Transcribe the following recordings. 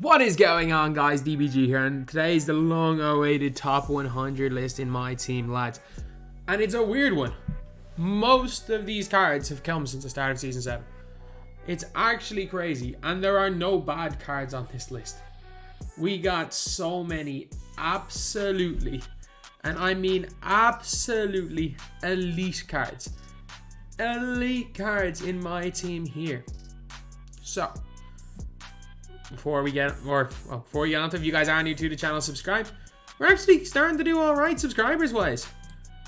What is going on, guys? DBG here, and today is the long-awaited top 100 list in my team, lads. And it's a weird one. Most of these cards have come since the start of Season 7. It's actually crazy, and there are no bad cards on this list. We got so many absolutely, and I mean absolutely, elite cards. Elite cards in my team here. So, before you get onto, if you guys are new to the channel, subscribe. We're actually starting to do alright subscribers wise.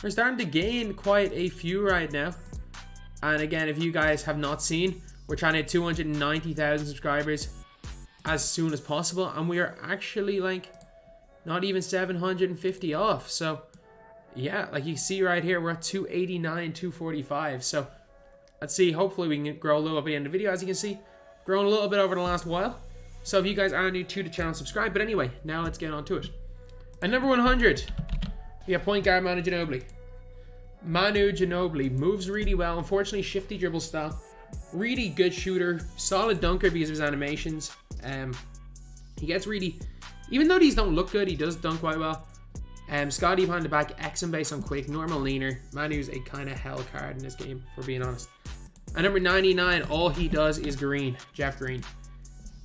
We're starting to gain quite a few right now. And again, if you guys have not seen, we're trying to hit 290,000 subscribers as soon as possible. And we are actually like not even 750 off. So yeah, like you see right here, we're at 289, 245. So let's see, hopefully we can grow a little bit at the end of the video. As you can see, grown a little bit over the last while. So if you guys are new to the channel, subscribe. But anyway, now let's get on to it. At number 100, we have point guard Manu Ginobili. Manu Ginobili moves really well. Unfortunately, shifty dribble style. Really good shooter. Solid dunker because of his animations. He gets really... Even though these don't look good, he does dunk quite well. Scotty behind the back, excellent base on quick, normal leaner. Manu's a kind of hell card in this game, for being honest. At number 99, all he does is green. Jeff Green.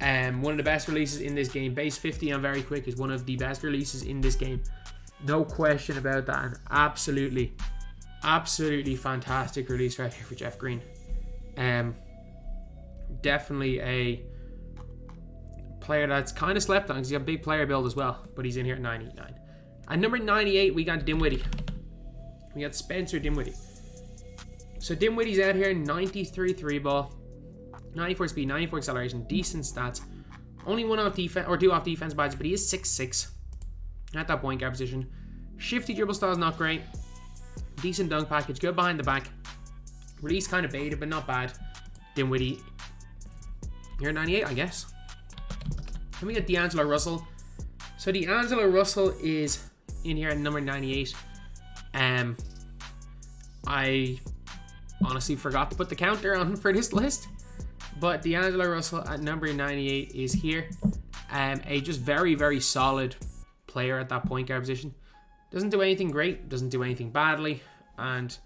One of the best releases in this game. Base 50 on very quick is one of the best releases in this game. No question about that. And absolutely fantastic release right here for Jeff Green. Definitely a player that's kind of slept on because he's got a big player build as well. But he's in here at 99. At number 98, we got Dinwiddie. We got Spencer Dinwiddie. So Dinwiddie's out here, 93 3 ball. 94 speed, 94 acceleration, decent stats. Only one off defense, or two off defense badges, but he is 6'6" at that point guard position. Shifty dribble style is not great. Decent dunk package, good behind the back. Release kind of baited, but not bad. Dinwiddie. You're 98, I guess. Then we got D'Angelo Russell. So D'Angelo Russell is in here at number 98. I honestly forgot to put the counter on for this list. But D'Angelo Russell at number 98 is here. A just very, very solid player at that point guard position. Doesn't do anything great. Doesn't do anything badly. And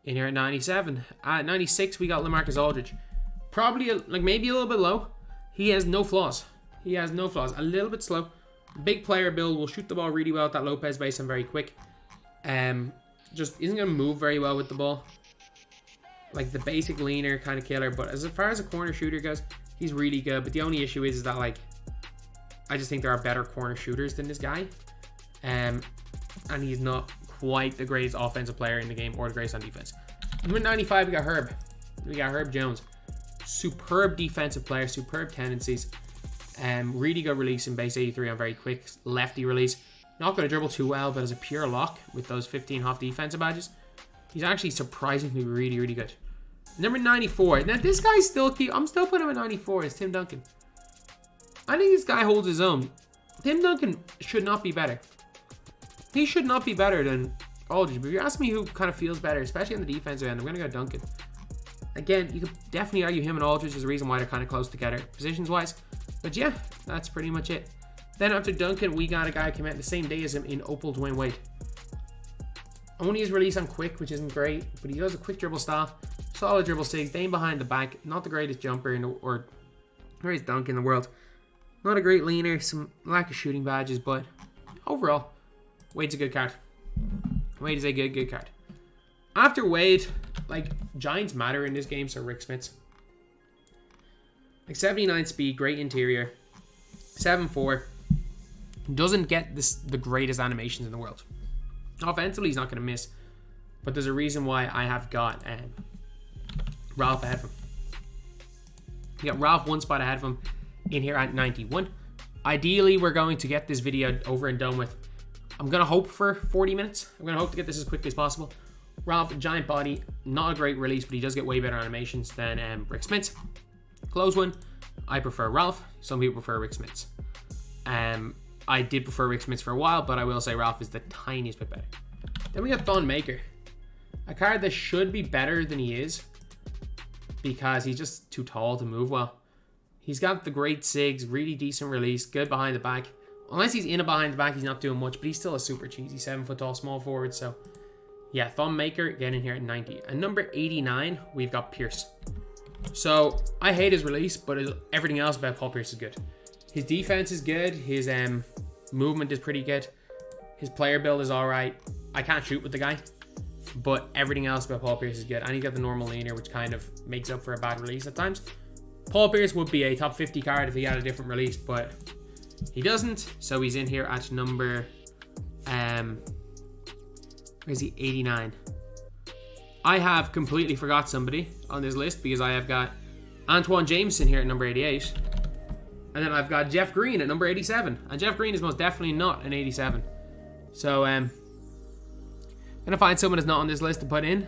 in here at 97. At 96, we got Lamarcus Aldridge. Probably, maybe a little bit low. He has no flaws. He has no flaws. A little bit slow. Big player build. Will shoot the ball really well at that Lopez base and very quick. Just isn't going to move very well with the ball. Like the basic leaner kind of killer, but as far as a corner shooter goes, he's really good. But the only issue is that I just think there are better corner shooters than this guy, and he's not quite the greatest offensive player in the game or the greatest on defense. Number 95, we got Herb. We got Herb Jones, superb defensive player, superb tendencies, really good release in base 83 on very quick lefty release. Not going to dribble too well, but as a pure lock with those 15 half defensive badges. He's actually surprisingly really, really good. Number 94. Now, this guy I'm still putting him at 94. It's Tim Duncan. I think this guy holds his own. Tim Duncan should not be better. He should not be better than Aldridge. But if you ask me who kind of feels better, especially on the defensive end, I'm going to go Duncan. Again, you could definitely argue him and Aldridge is the reason why they're kind of close together, positions-wise. But yeah, that's pretty much it. Then after Duncan, we got a guy who came out the same day as him in Opel, Dwyane Wade. Only his release on quick, which isn't great, but he does a quick dribble style, solid dribble stick, staying behind the back, not the greatest jumper or greatest dunk in the world. Not a great leaner, some lack of shooting badges, but overall, Wade's a good card. Wade is a good card. After Wade, Giants matter in this game, so Rick Smits. 79 speed, great interior, 7'4", doesn't get the greatest animations in the world. Offensively, he's not going to miss. But there's a reason why I have got Ralph ahead of him. You got Ralph one spot ahead of him in here at 91. Ideally, we're going to get this video over and done with. I'm going to hope for 40 minutes. I'm going to hope to get this as quickly as possible. Ralph, giant body, not a great release, but he does get way better animations than Rick Smits. Close one. I prefer Ralph. Some people prefer Rick Smits. I did prefer Rick Smits for a while, but I will say Ralph is the tiniest bit better. Then we got Thon Maker. A card that should be better than he is because he's just too tall to move well. He's got the great SIGs, really decent release, good behind the back. Unless he's in a behind the back, he's not doing much, but he's still a super cheesy 7 foot tall small forward. So yeah, thumb maker, getting here at 90. And number 89, we've got Pierce. So I hate his release, but everything else about Paul Pierce is good. His defense is good. His movement is pretty good. His player build is all right. I can't shoot with the guy, but everything else about Paul Pierce is good. And he got the normal leaner, which kind of makes up for a bad release at times. Paul Pierce would be a top 50 card if he had a different release, but he doesn't. So he's in here at number, where is he? 89. I have completely forgot somebody on this list because I have got Antoine Jameson here at number 88. And then I've got Jeff Green at number 87. And Jeff Green is most definitely not an 87. So, I'm going to find someone that's not on this list to put in.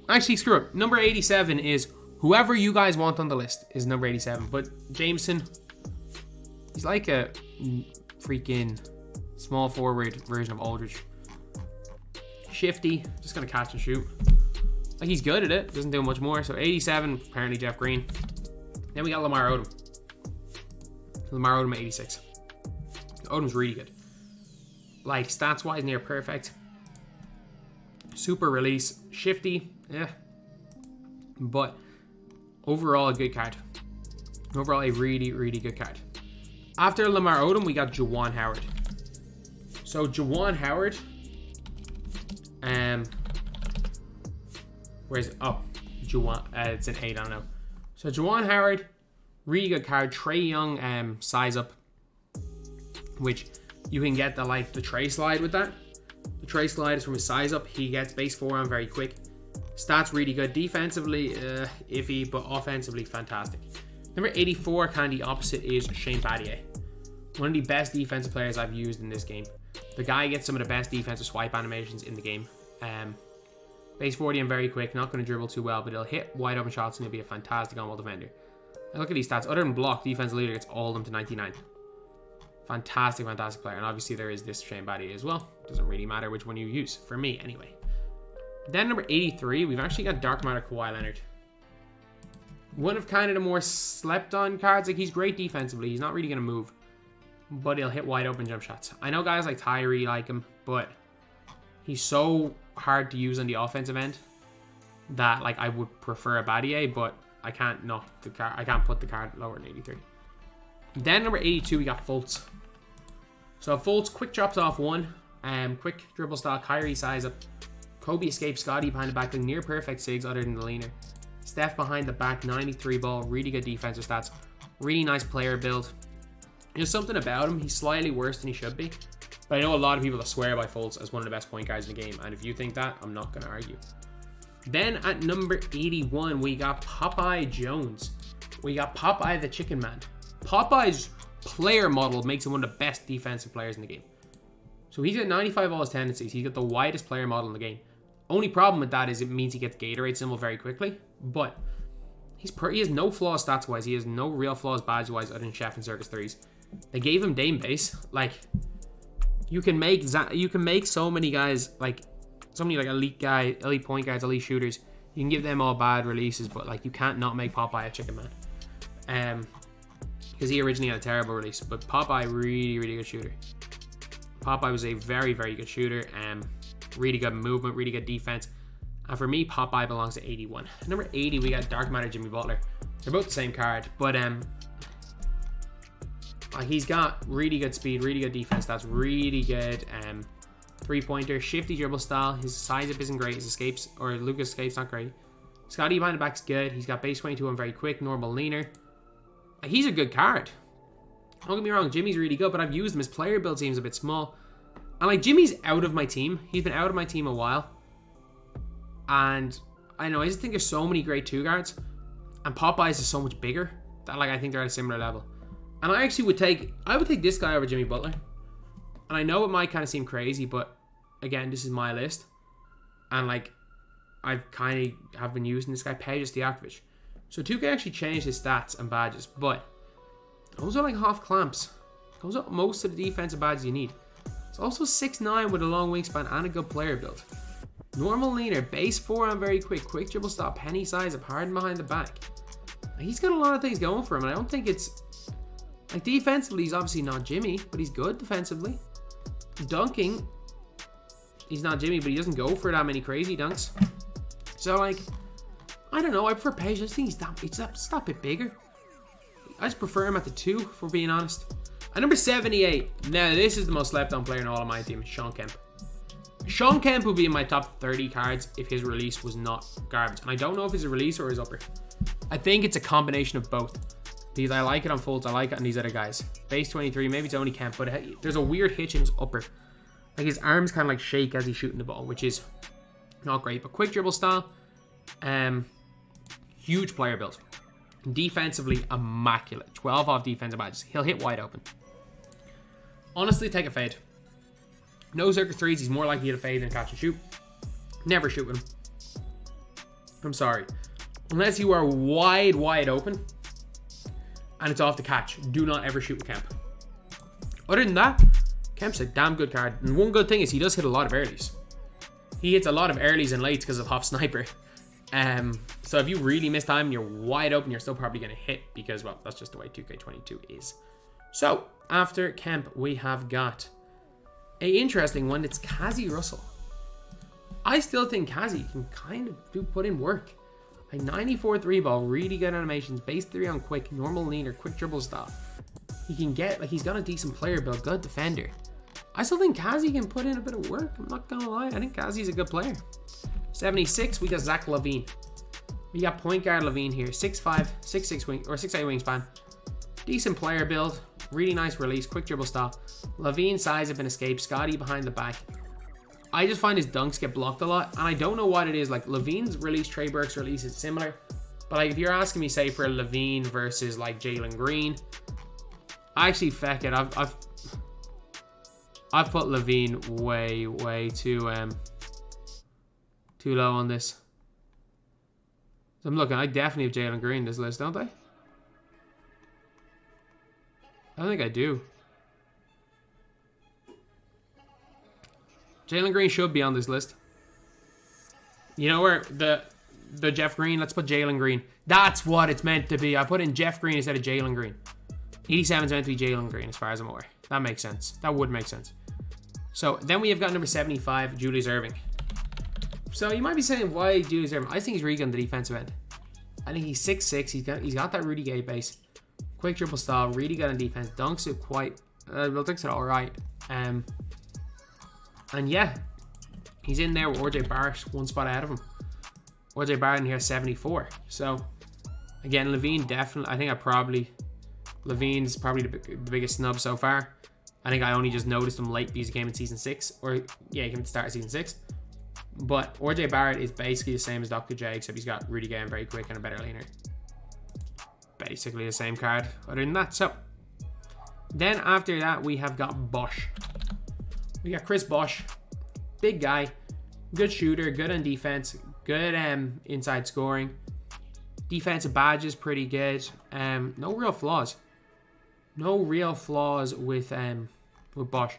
Actually, screw it. Number 87 is whoever you guys want on the list is number 87. But Jameson, he's like a freaking small forward version of Aldridge. Shifty, just going to catch and shoot. Like, he's good at it. Doesn't do much more. So, 87, apparently Jeff Green. Then we got Lamar Odom. Lamar Odom at 86. Odom's really good. Like, stats-wise, near perfect. Super release. Shifty, yeah. But overall, a good card. Overall, a really, really good card. After Lamar Odom, we got Juwan Howard. So, Juwan Howard... where's it? Oh, Juwan. It's an 8, I don't know. So Juwan Howard, really good card. Trae Young size up, which you can get the Trae slide with that. The Trae slide is from his size up. He gets base forearm very quick. Stats really good. Defensively, iffy, but offensively fantastic. Number 84, kind of the opposite, is Shane Pattier. One of the best defensive players I've used in this game. The guy gets some of the best defensive swipe animations in the game. Base 40 and very quick, not going to dribble too well, but he'll hit wide open shots and he'll be a fantastic on-ball defender. And look at these stats. Other than block, defensive leader gets all of them to 99. Fantastic, fantastic player. And obviously there is this Shane Pattier as well. Doesn't really matter which one you use, for me anyway. Then number 83, we've actually got Dark Matter Kawhi Leonard. One of kind of the more slept on cards. Like, he's great defensively. He's not really going to move, but he'll hit wide open jump shots. I know guys like Tyree like him, but he's so hard to use on the offensive end that like I would prefer a Pattier, but I can't knock the card. I can't put the card lower than 83. Then number 82, we got Fultz. So Fultz, quick drops off one, quick dribble style, Kyrie size up, Kobe escapes, Scotty behind the back, near perfect SIGs other than the leaner. Steph behind the back, 93 ball, really good defensive stats, really nice player build. There's something about him, he's slightly worse than he should be. But I know a lot of people that swear by Fultz as one of the best point guards in the game. And if you think that, I'm not going to argue. Then at number 81, we got Popeye Jones. We got Popeye the Chicken Man. Popeye's player model makes him one of the best defensive players in the game. So he's got 95 all his tendencies. He's got the widest player model in the game. Only problem with that is it means he gets Gatorade symbol very quickly. But he has no flaws stats-wise. He has no real flaws badge-wise other than Chef and Circus 3s. They gave him Dame base. Like... You can make so many guys like elite point guards, elite shooters. You can give them all bad releases, but like you can't not make Popeye a Chicken Man. Because he originally had a terrible release, but Popeye really, really good shooter. Popeye was a very, very good shooter. Really good movement, really good defense. And for me, Popeye belongs to 81. Number 80, we got Dark Matter Jimmy Butler. They're both the same card, but he's got really good speed, really good defense. That's really good. Three-pointer, shifty dribble style. His size up isn't great. His escapes, or Luca's escapes, not great. Scotty behind the back's good. He's got base 22 and very quick, normal leaner. He's a good card. Don't get me wrong, Jimmy's really good, but I've used him. His player build seems a bit small. And like Jimmy's out of my team. He's been out of my team a while. And I know, I just think there's so many great 2 guards. And Popeye's is so much bigger that like I think they're at a similar level. And I actually would take this guy over Jimmy Butler. And I know it might kind of seem crazy, but again, this is my list. And like, I've kind of have been using this guy, Peja Stojakovic. So 2K actually changed his stats and badges, but those are like half clamps. Those are most of the defensive badges you need. It's also 6'9" with a long wingspan and a good player build. Normal leaner, base forearm very quick, quick dribble stop, penny size up, hard behind the back. He's got a lot of things going for him, and I don't think it's... Like, defensively, he's obviously not Jimmy, but he's good defensively. Dunking, he's not Jimmy, but he doesn't go for that many crazy dunks. So, like, I don't know. I prefer Page. I just think he's that bit bigger. I just prefer him at the 2, if we're being honest. At number 78, now this is the most slept on player in all of my team, Sean Kemp. Sean Kemp would be in my top 30 cards if his release was not garbage. And I don't know if it's a release or his upper. I think it's a combination of both. Because I like it on Fultz, I like it on these other guys. Base 23, maybe it's only Kemp, but there's a weird hitch in his upper. Like his arms kind of like shake as he's shooting the ball, which is not great. But quick dribble style, huge player build. Defensively, immaculate. 12 off defensive badges. He'll hit wide open. Honestly, take a fade. No circuit threes, he's more likely to hit a fade than catch and shoot. Never shoot with him. I'm sorry. Unless you are wide open and it's off the catch, do not ever shoot with Kemp. Other than that, Kemp's a damn good card. And one good thing is he does hit a lot of earlies. He hits a lot of earlies and lates because of Hop Sniper. So if you really miss time and you're wide open, you're still probably going to hit because, well, that's just the way 2K22 is. So, after Kemp, we have got an interesting one. It's Kazzy Russell. I still think Kazzy can kind of put in work. A 94 3 ball, really good animations, base 3 on quick, normal leaner, quick dribble style. He can get, like, he's got a decent player build, good defender. I still think Kazzy can put in a bit of work. I'm not gonna lie. I think Kazzy's a good player. 76, we got Zach Levine. We got point guard Levine here. 6'5", 6'6 wing, or 6'8 wingspan. Decent player build, really nice release, quick dribble style. Levine size up and escape, Scotty behind the back. I just find his dunks get blocked a lot, and I don't know what it is. Like, Levine's release, Trey Burke's release is similar. But like, if you're asking me, say, for Levine versus like Jalen Green, I actually feck it. I've put Levine way too low on this. So I'm looking. I definitely have Jalen Green in this list, don't I? I don't think I do. Jalen Green should be on this list. You know where the Jeff Green? Let's put Jalen Green. That's what it's meant to be. I put in Jeff Green instead of Jalen Green. 87 is meant to be Jalen Green, as far as I'm aware. That makes sense. That would make sense. So then we have got number 75, Julius Irving. So you might be saying, why Julius Irving? I think he's really good on the defensive end. I think he's 6'6". He's got that Rudy Gay base. Quick dribble style, really good on defense. Dunks it quite, well, dunks it all right. And yeah, he's in there with RJ Barrett, one spot ahead of him. RJ Barrett in here 74. So again, Levine definitely. I think Levine's probably the biggest snub so far. I think I only just noticed him late because he came in season 6, or yeah, he came at the start of season 6. But RJ Barrett is basically the same as Dr. J, except he's got Rudy Gay and very quick and a better leaner. Basically the same card. Other than that, so then after that we have got Bosh. We got Chris Bosh, big guy, good shooter, good on defense, good inside scoring. Defensive badges pretty good. No real flaws. No real flaws with Bosh.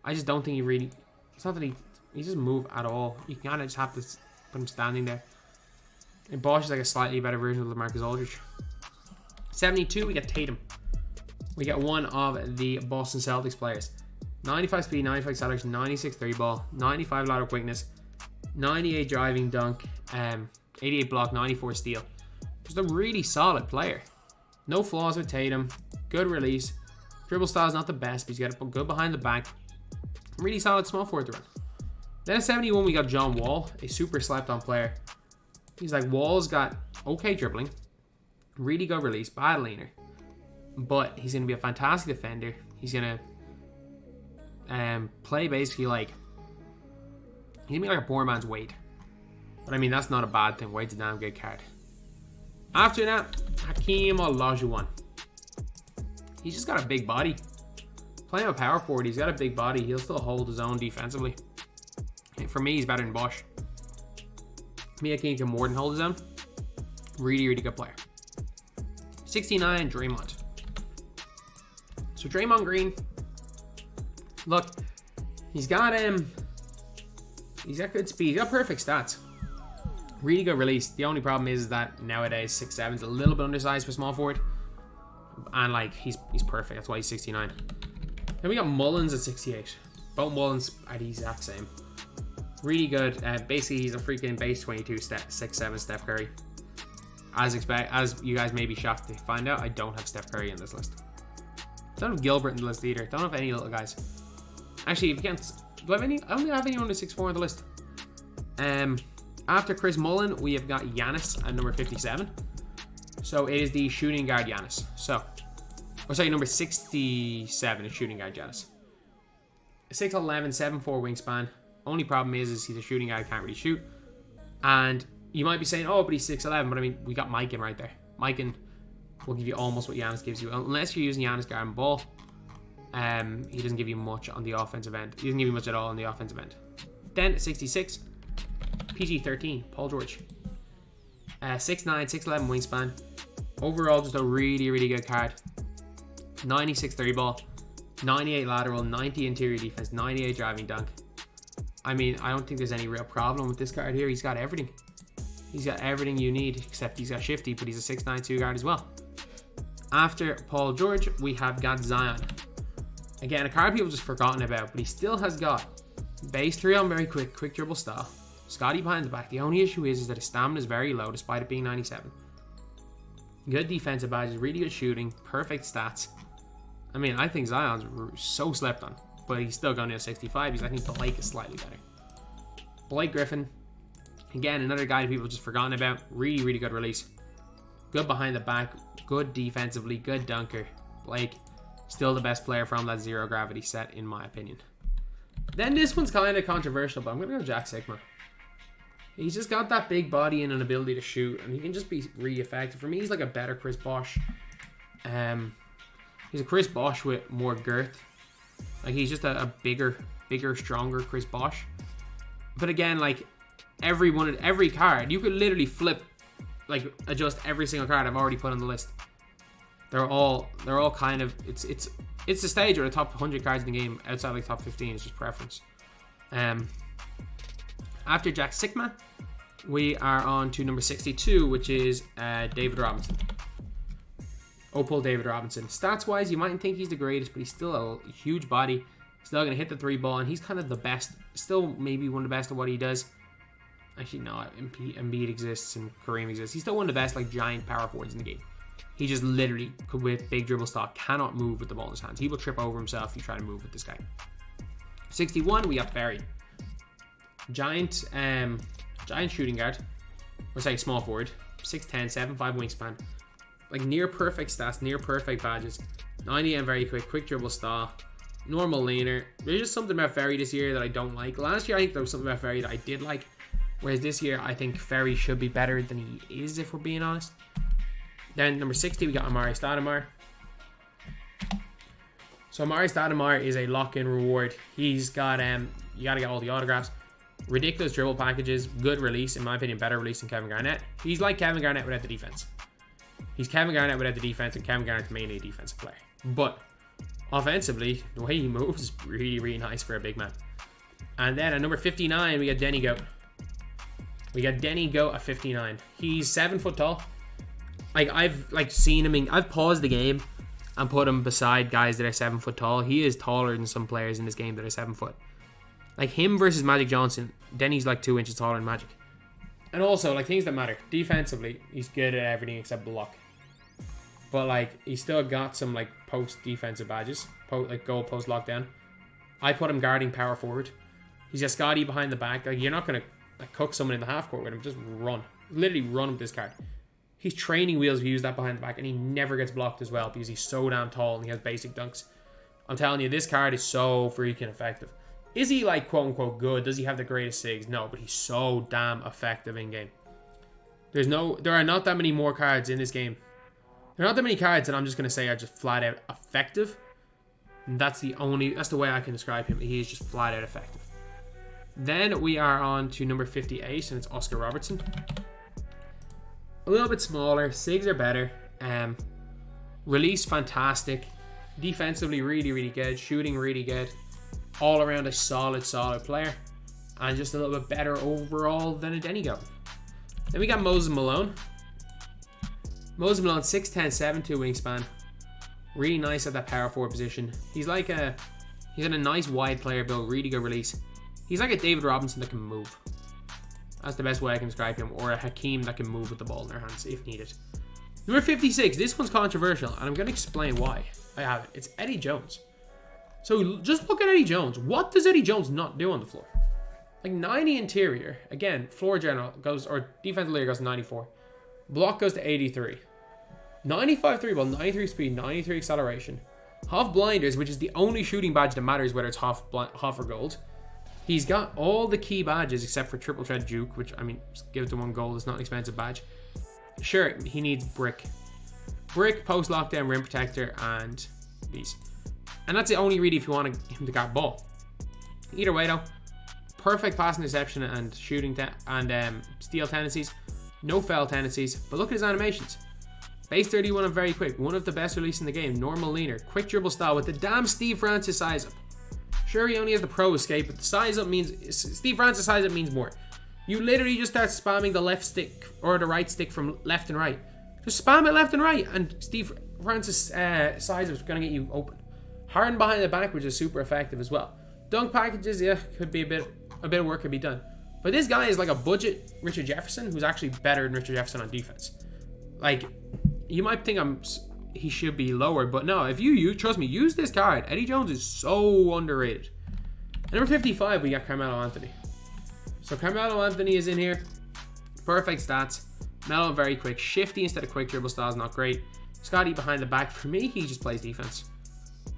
I just don't think he really. It's not that he doesn't move at all. You kind of just have to put him standing there. And Bosh is like a slightly better version of Lamarcus Aldridge. 72, we got Tatum. We got one of the Boston Celtics players. 95 speed, 95 acceleration, 96 3 ball, 95 lateral quickness, 98 driving dunk, 88 block, 94 steal. Just a really solid player. No flaws with Tatum. Good release. Dribble style is not the best, but he's got it good behind the back. Really solid small forward threat. Then at 71, we got John Wall, a super slept on player. He's like, Wall's got okay dribbling, really good release, bad leaner, but he's going to be a fantastic defender. He's going to play basically like, he's going to be like a poor man's Wade. But I mean, that's not a bad thing. Wade's a damn good card. After that, Hakeem Olajuwon. He's just got a big body. Playing a power forward, he's got a big body. He'll still hold his own defensively. For me, he's better than Bosh. Me, I think he can more than hold his own. Really, really good player. 69, Draymond. So Draymond Green. Look, he's got good speed. He's got perfect stats. Really good release. The only problem is that nowadays 6'7" is a little bit undersized for small forward. And like he's perfect. That's why he's 69. Then we got Mullins at 68. Both Mullins are the exact same. Really good. Basically, he's a freaking base 22 6'7" Steph Curry. As you guys may be shocked to find out, I don't have Steph Curry in this list. Don't have Gilbert in the list either. Don't have any little guys. Actually, if you can't, do I have any? I don't have anyone under 6'4" on the list. After Chris Mullin, we have got Giannis at number 57. So it is the shooting guard Giannis. Number 67 is shooting guard Giannis. 6'11", 7'4" wingspan. Only problem is he's a shooting guard, can't really shoot. And you might be saying, oh, but he's 6'11". But I mean, we got Mikan right there. Mikan will give you almost what Giannis gives you. Unless you're using Giannis guarding ball. He doesn't give you much on the offensive end. He doesn't give you much at all on the offensive end. Then 66, PG-13, Paul George. 6'9", 6'11" wingspan. Overall, just a really, really good card. 96 3 ball, 98 lateral, 90 interior defense, 98 driving dunk. I mean, I don't think there's any real problem with this card here. He's got everything. He's got everything you need, except he's got shifty, but he's a 6'9" 2 guard as well. After Paul George, we have got Zion. Again, a card people just forgotten about, but he still has got base 3 on very quick dribble style. Scotty behind the back. The only issue is that his stamina is very low, despite it being 97. Good defensive badges, really good shooting, perfect stats. I mean, I think Zion's so slept on, but he's still going to a 65. I think Blake is slightly better. Blake Griffin, again, another guy that people just forgotten about. Really, really good release. Good behind the back, good defensively, good dunker. Blake, still the best player from that zero gravity set, in my opinion. Then this one's kind of controversial, but I'm going to go Jack Sigma. He's just got that big body and an ability to shoot, and he can just be really effective. For me, he's like a better Chris Bosh. He's a Chris Bosh with more girth. Like, he's just a bigger, stronger Chris Bosh. But again, like, every card, you could literally flip, like, adjust every single card I've already put on the list. They're all kind of, it's the stage where the top 100 cards in the game, outside like top 15, is just preference. After Jack Sigma, we are on to number 62, which is David Robinson. Opel David Robinson. Stats-wise, you mightn't think he's the greatest, but he's still a huge body. Still going to hit the 3 ball, and he's kind of the best. Still maybe one of the best at what he does. Actually, no, Embiid exists and Kareem exists. He's still one of the best, like, giant power forwards in the game. He just literally, with big dribble style, cannot move with the ball in his hands. He will trip over himself if you try to move with this guy. 61, we got Barry. Giant shooting guard. Or say small forward. 6'10", 7'5" wingspan. Like near perfect stats, near perfect badges. 90 and very quick dribble style. Normal laner. There's just something about Ferry this year that I don't like. Last year I think there was something about Ferry that I did like. Whereas this year I think Ferry should be better than he is, if we're being honest. Then number 60 we got Amari Statimer. So Amari Statimer is a lock-in reward. He's got you gotta get all the autographs. Ridiculous dribble packages, good release, in my opinion, better release than Kevin Garnett. He's like Kevin Garnett without the defense. He's Kevin Garnett without the defense, and Kevin Garnett's mainly a defensive player. But offensively, the way he moves is really, really nice for a big man. And then at number 59, we got Denny Goat. We got Denny Goat at 59. He's 7 foot tall. Like, I've seen him I've paused the game and put him beside guys that are 7 foot tall. He is taller than some players in this game that are 7 foot. Like him versus Magic Johnson, Denny's like 2 inches taller than Magic. And also, like, things that matter. Defensively, he's good at everything except block. But, like, he's still got some, like, post-defensive badges. Like, goal post lockdown. I put him guarding power forward. He's got Scotty behind the back. Like, you're not going to like cook someone in the half court with him. Just run. Literally run with this card. He's training wheels if you use that behind the back. And he never gets blocked as well because he's so damn tall and he has basic dunks. I'm telling you, this card is so freaking effective. Is he, like, quote-unquote good? Does he have the greatest SIGs? No, but he's so damn effective in-game. There are not that many more cards in this game. There are not that many cards that I'm just going to say are just flat-out effective. And that's the way I can describe him. He is just flat-out effective. Then we are on to number 58, and it's Oscar Robertson. A little bit smaller. SIGs are better. Release, fantastic. Defensively, really, really good. Shooting, really good. All around a solid player. And just a little bit better overall than a Denny Goat. Then we got Malone. Malone, 6'10", 7'2" wingspan. Really nice at that power forward position. He's in a nice wide player build, really good release. He's like a David Robinson that can move. That's the best way I can describe him. Or a Hakeem that can move with the ball in their hands if needed. Number 56. This one's controversial, and I'm going to explain why I have it. It's Eddie Jones. So just look at Eddie Jones. What does Eddie Jones not do on the floor? Like 90 interior. Again, floor general goes, or defensive leader goes to 94. Block goes to 83. 95 3 ball, 93 speed, 93 acceleration. Half blinders, which is the only shooting badge that matters whether it's half or gold. He's got all the key badges except for triple threat juke, which, I mean, just give it to 1 gold. It's not an expensive badge. Sure, he needs brick. Brick, post lockdown, rim protector, and these. And that's the only really if you want him to guard ball. Either way though, perfect pass interception and shooting and steal tendencies. No foul tendencies, but look at his animations. Base 31 and very quick. One of the best releases in the game. Normal leaner. Quick dribble style with the damn Steve Francis size up. Sure, he only has the pro escape, but the size up means... Steve Francis size up means more. You literally just start spamming the left stick or the right stick from left and right. Just spam it left and right, and Steve Francis size up is going to get you open. Harden behind the back, which is super effective as well. Dunk packages, yeah, could be a bit of work could be done. But this guy is like a budget Richard Jefferson, who's actually better than Richard Jefferson on defense. Like... You might think he should be lower, but no, if you trust me, use this card. Eddie Jones is so underrated. At number 55, we got Carmelo Anthony. So Carmelo Anthony is in here. Perfect stats. Melo very quick. Shifty instead of quick dribble style is not great. Scotty behind the back. For me, he just plays defense.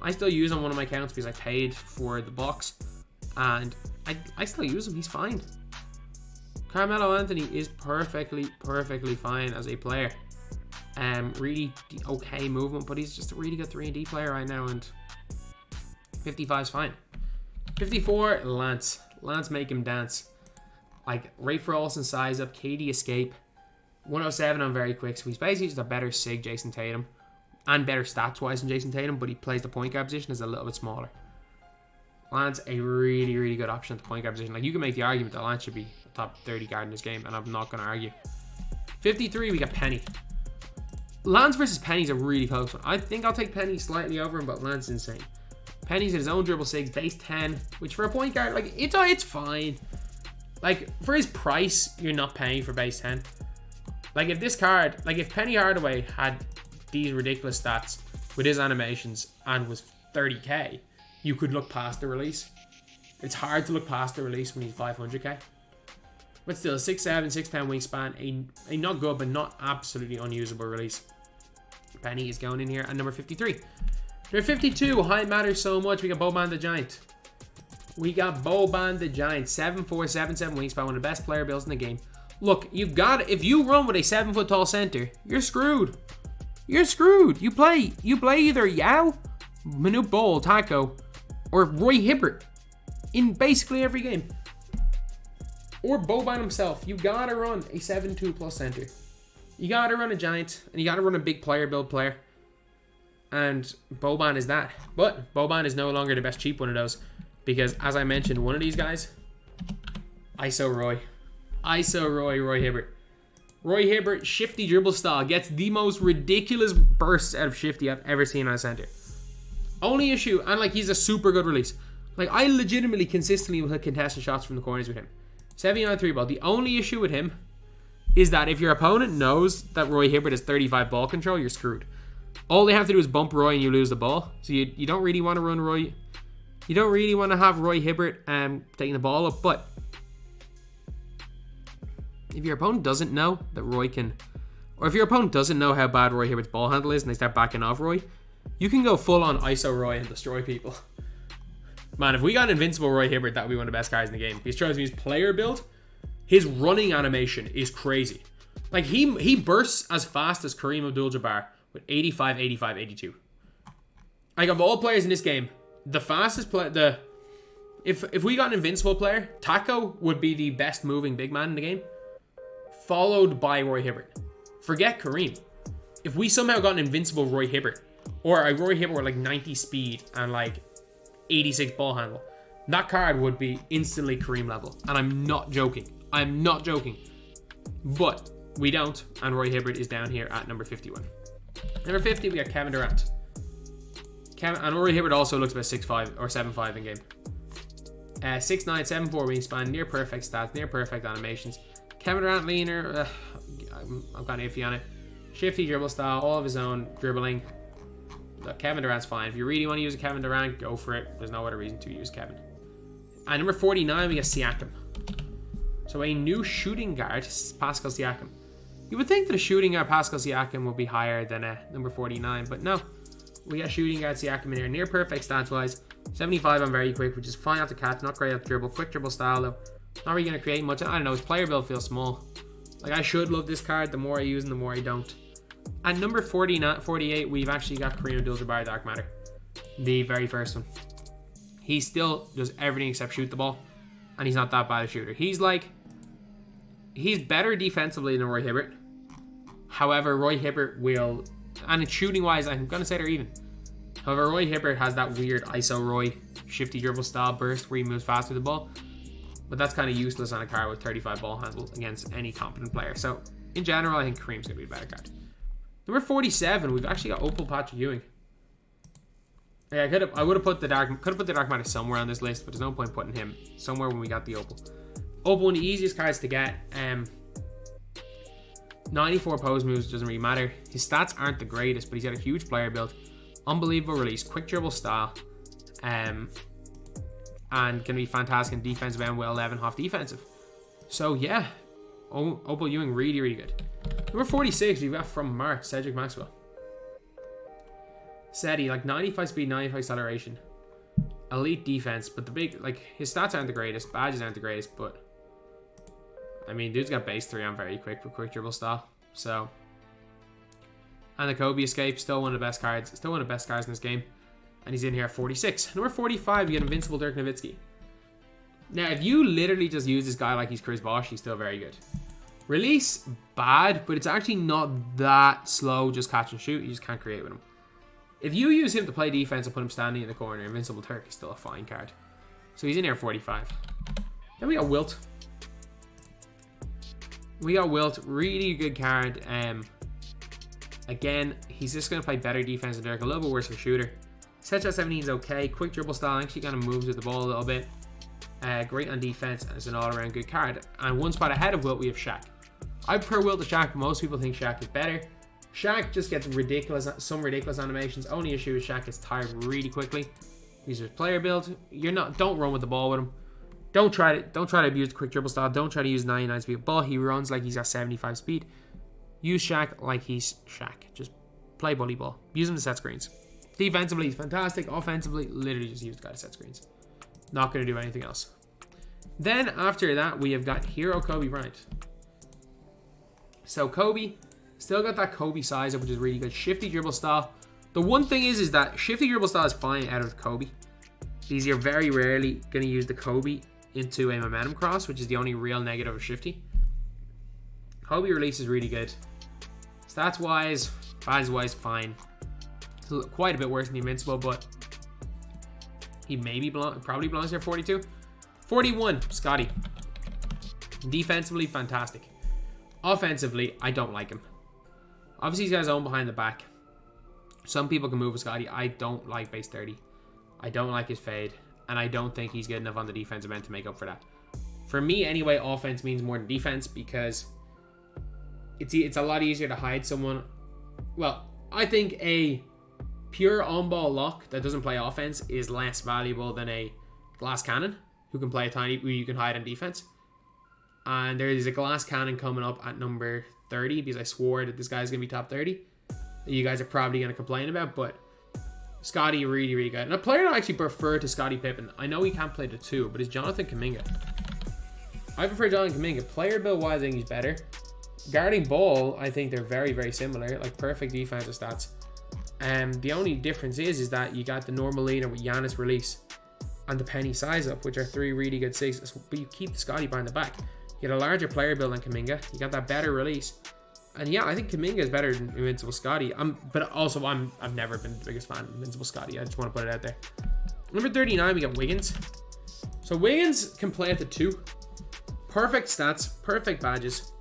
I still use him on one of my accounts because I paid for the box. And I still use him. He's fine. Carmelo Anthony is perfectly fine as a player. Really okay movement, but he's just a really good 3-and-D player right now, and 55 is fine. 54, Lance make him dance. Like Ray Olsen size up, KD escape, 107 on very quick, so he's basically just a better sig Jason Tatum, and better stats wise than Jason Tatum, but he plays the point guard position as a little bit smaller. Lance a really good option at the point guard position. Like you can make the argument that Lance should be a top 30 guard in this game, and I'm not going to argue. 53, we got Penny. Lance versus Penny's a really close one. I think I'll take Penny slightly over him, but Lance is insane. Penny's at his own dribble 6, base 10, which for a point guard, like, it's fine. Like, for his price, you're not paying for base 10. Like, if Penny Hardaway had these ridiculous stats with his animations and was 30k, you could look past the release. It's hard to look past the release when he's 500k. But still, 6'7", 6'10" wingspan, a not good but not absolutely unusable release. Penny is going in here at number 53. Number 52, height matters so much. We got Boban the Giant. Boban the Giant, 7'4", 7'7" wingspan, one of the best player builds in the game. Look, if you run with a 7-foot tall center, you're screwed. You're screwed. You play either Yao, Manute Bol, Taco, or Roy Hibbert in basically every game. Or Boban himself. You gotta run a 7'2" plus center. You gotta run a giant, and you gotta run a big player build player. And Boban is that. But Boban is no longer the best cheap one of those, because as I mentioned, one of these guys, ISO Roy Hibbert. Roy Hibbert, shifty dribble style, gets the most ridiculous bursts out of shifty I've ever seen on a center. Only issue, and like he's a super good release. Like I legitimately consistently will hit contested shots from the corners with him. 79 3 ball. The only issue with him is that if your opponent knows that Roy Hibbert has 35 ball control, you're screwed. All they have to do is bump Roy and you lose the ball. So you don't really want to run Roy. You don't really want to have Roy Hibbert taking the ball up. But if your opponent doesn't know that Roy can, or if your opponent doesn't know how bad Roy Hibbert's ball handle is and they start backing off Roy, you can go full on ISO Roy and destroy people. Man, if we got Invincible Roy Hibbert, that would be one of the best guys in the game. He shows me his player build. His running animation is crazy. Like, he bursts as fast as Kareem Abdul-Jabbar with 85, 85, 82. Like, of all players in this game, the fastest player... If we got an invincible player, Taco would be the best moving big man in the game, followed by Roy Hibbert. Forget Kareem. If we somehow got an invincible Roy Hibbert, or a Roy Hibbert with like 90 speed and like 86 ball handle, that card would be instantly Kareem level. And I'm not joking. But we don't, and Roy Hibbert is down here at number 51. Number 50, we got Kevin Durant. And Roy Hibbert also looks about 6'5" or 7'5" in game. 6'9", 7'4" wingspan, near perfect stats, near perfect animations. Kevin Durant leaner, I'm kind of iffy on it. Shifty dribble style, all of his own dribbling. Look, Kevin Durant's fine. If you really want to use a Kevin Durant, go for it. There's no other reason to use Kevin. At number 49, we got Siakam. So a new shooting guard, Pascal Siakam. You would think that a shooting guard, Pascal Siakam, would be higher than number 49, but no. We got shooting guard Siakam in here, near perfect stats-wise. 75 on very quick, which is fine off the catch, not great off the dribble. Quick dribble style, though. Not really going to create much. I don't know, his player build feels small. Like, I should love this card. The more I use him, the more I don't. At number 48, we've actually got Kareem Abdul-Jabbar Dark Matter. The very first one. He still does everything except shoot the ball. And he's not that bad a shooter. He's better defensively than Roy Hibbert. However, Roy Hibbert will... And it's shooting-wise, I'm going to say they're even. However, Roy Hibbert has that weird ISO Roy shifty dribble style burst where he moves fast with the ball. But that's kind of useless on a card with 35 ball handle against any competent player. So, in general, I think Kareem's going to be a better card. Number 47, we've actually got Opel Patrick Ewing. Yeah, I would have put the Dark Matter somewhere on this list, but there's no point putting him somewhere when we got the Opel. Opel, one of the easiest cards to get. 94 post moves, doesn't really matter. His stats aren't the greatest, but he's got a huge player build. Unbelievable release, quick dribble style. And can be fantastic in defensive end with 11 half defensive. So yeah, Opel Ewing really, really good. Number 46, we've got from Mark, Cedric Maxwell. Cedi, like 95 speed, 95 acceleration. Elite defense, but the big, like, his stats aren't the greatest, badges aren't the greatest, but I mean, dude's got base 3 on very quick with quick dribble style. So, and the Kobe escape, still one of the best cards, in this game. And he's in here at 46. Number 45, we get Invincible Dirk Nowitzki. Now, if you literally just use this guy like he's Chris Bosh, he's still very good. Release, bad, but it's actually not that slow, just catch and shoot. You just can't create with him. If you use him to play defense and put him standing in the corner, Invincible Dirk is still a fine card. So he's in here at 45. Then we got Wilt. Really good card. Again, he's just going to play better defense than Dirk, a little bit worse for shooter. Set shot 17 is okay. Quick dribble style, actually kind of moves with the ball a little bit. Great on defense, and it's an all-around good card. And one spot ahead of Wilt, we have Shaq. I prefer Wilt to Shaq, but most people think Shaq is better. Shaq just gets some ridiculous animations. Only issue is Shaq gets tired really quickly. He's his player build. Don't run with the ball with him. Don't try to abuse the quick dribble style. Don't try to use 99 speed ball. He runs like he's got 75 speed. Use Shaq like he's Shaq. Just play bully ball. Use him to set screens. Defensively, he's fantastic. Offensively, literally just use the guy to set screens. Not going to do anything else. Then after that, we have got Hero Kobe Bryant. So Kobe, still got that Kobe size up, which is really good. Shifty dribble style. The one thing is that shifty dribble style is fine out of Kobe. Because you're very rarely going to use the Kobe into a momentum cross, which is the only real negative of shifty. Kobe release is really good. Stats wise, badges wise, fine. Quite a bit worse than the Invincible, but he probably belongs here. 42. 41, Scotty. Defensively, fantastic. Offensively, I don't like him. Obviously, he's got his own behind the back. Some people can move with Scotty. I don't like base 30. I don't like his fade. And I don't think he's good enough on the defensive end to make up for that. For me, anyway, offense means more than defense because it's a lot easier to hide someone. Well, I think a pure on-ball lock that doesn't play offense is less valuable than a glass cannon who can play who you can hide on defense. And there is a glass cannon coming up at number 30 because I swore that this guy's going to be top 30. That you guys are probably going to complain about, but Scotty, really, really good. And a player I actually prefer to Scottie Pippen, I know he can't play the two, but is Jonathan Kuminga. I prefer Jonathan Kuminga. Player build-wise, I think he's better. Guarding ball, I think they're very, very similar. Like, perfect defensive stats. The only difference is that you got the normal leader with Giannis release and the penny size up, which are 3 really good sixes, but you keep the Scotty behind the back. You get a larger player build than Kuminga. You got that better release. And yeah, I think Kuminga is better than Invincible Scotty. But also, I've never been the biggest fan of Invincible Scotty. I just want to put it out there. Number 39, we got Wiggins. So Wiggins can play at the 2. Perfect stats, perfect badges.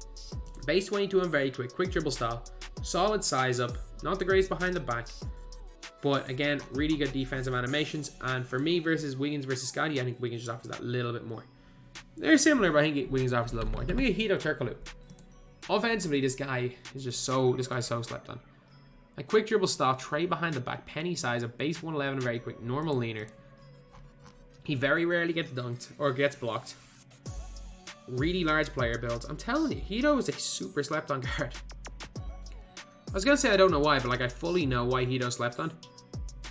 Base 22 and very quick dribble style, solid size up, not the greatest behind the back, but again, really good defensive animations. And for me versus Wiggins versus Scotty, I think Wiggins just offers that little bit more. They're similar, but I think Wiggins offers a little more. Then we get Hedo Turkoglu. Offensively, this guy's so slept on. A quick dribble style, tray behind the back, penny size up, base 111 very quick, normal leaner. He very rarely gets dunked or gets blocked. Really large player builds. I'm telling you, Hedo is a super slept on guard. I was gonna say I don't know why, but like I fully know why Hedo slept on.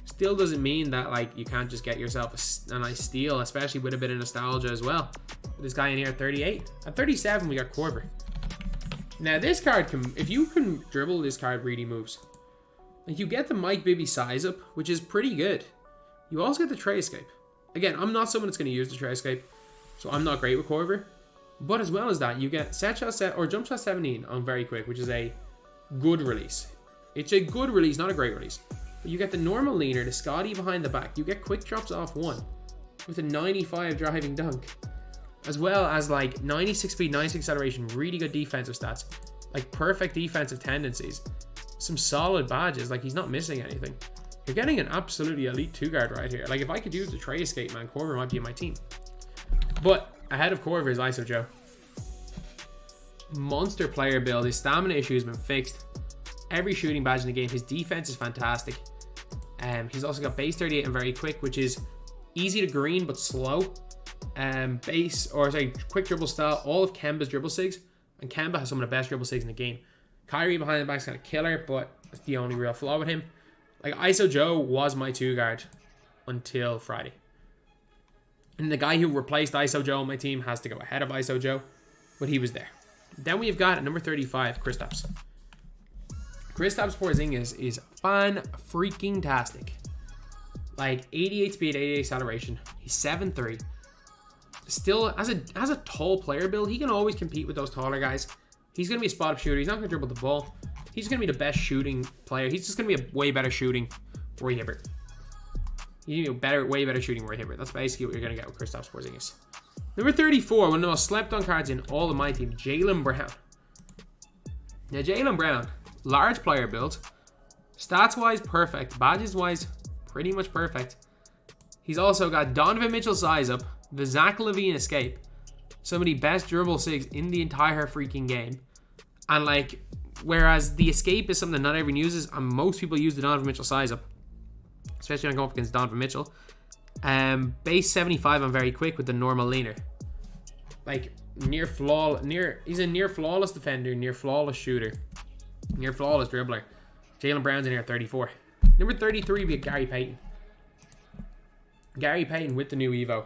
Still doesn't mean that like you can't just get yourself a nice steal, especially with a bit of nostalgia as well. This guy in here at 38. At 37, we got Korver. Now this card if you can dribble, this card really moves. Like you get the Mike Bibby size up, which is pretty good. You also get the tray escape. Again, I'm not someone that's going to use the tray escape, so I'm not great with Korver. But as well as that, you get set shot set or jump shot 17 on very quick, which is a good release. It's a good release, not a great release. But you get the normal leaner, the Scotty behind the back. You get quick drops off 1 with a 95 driving dunk. As well as like 96 speed, 96 acceleration, really good defensive stats. Like perfect defensive tendencies. Some solid badges, like he's not missing anything. You're getting an absolutely elite 2-guard right here. Like if I could use the tray escape, man, Korver might be in my team. But ahead of Korver is ISO Joe. Monster player build. His stamina issue has been fixed. Every shooting badge in the game. His defense is fantastic. He's also got base 38 and very quick, which is easy to green but slow. Quick dribble style. All of Kemba's dribble sigs, and Kemba has some of the best dribble sigs in the game. Kyrie behind the back is kind of killer, but that's the only real flaw with him. Like ISO Joe was my 2-guard until Friday. And the guy who replaced ISO Joe on my team has to go ahead of ISO Joe, but he was there. Then we've got at number 35, Kristaps. Kristaps Porzingis is fan-freaking-tastic. Like 88 speed, 88 acceleration. He's 7'3". Still, as a tall player build, he can always compete with those taller guys. He's going to be a spot-up shooter. He's not going to dribble the ball. He's going to be the best shooting player. He's just going to be a way better shooting Roy Hibbert. Way better shooting Roy Hibbert. That's basically what you're going to get with Kristaps Porzingis. Number 34, one of the most slept-on cards in all of my team, Jaylen Brown. Now, Jaylen Brown, large player build. Stats-wise, perfect. Badges-wise, pretty much perfect. He's also got Donovan Mitchell size up, the Zach LaVine escape, some of the best dribble sigs in the entire freaking game. And like, whereas the escape is something that not everyone uses, and most people use the Donovan Mitchell size up, especially when I go up against Donovan Mitchell. Base 75 on very quick with the normal leaner. Like he's a near flawless defender, near flawless shooter, near flawless dribbler. Jaylen Brown's in here at 34. Number 33 we have Gary Payton. Gary Payton with the new Evo.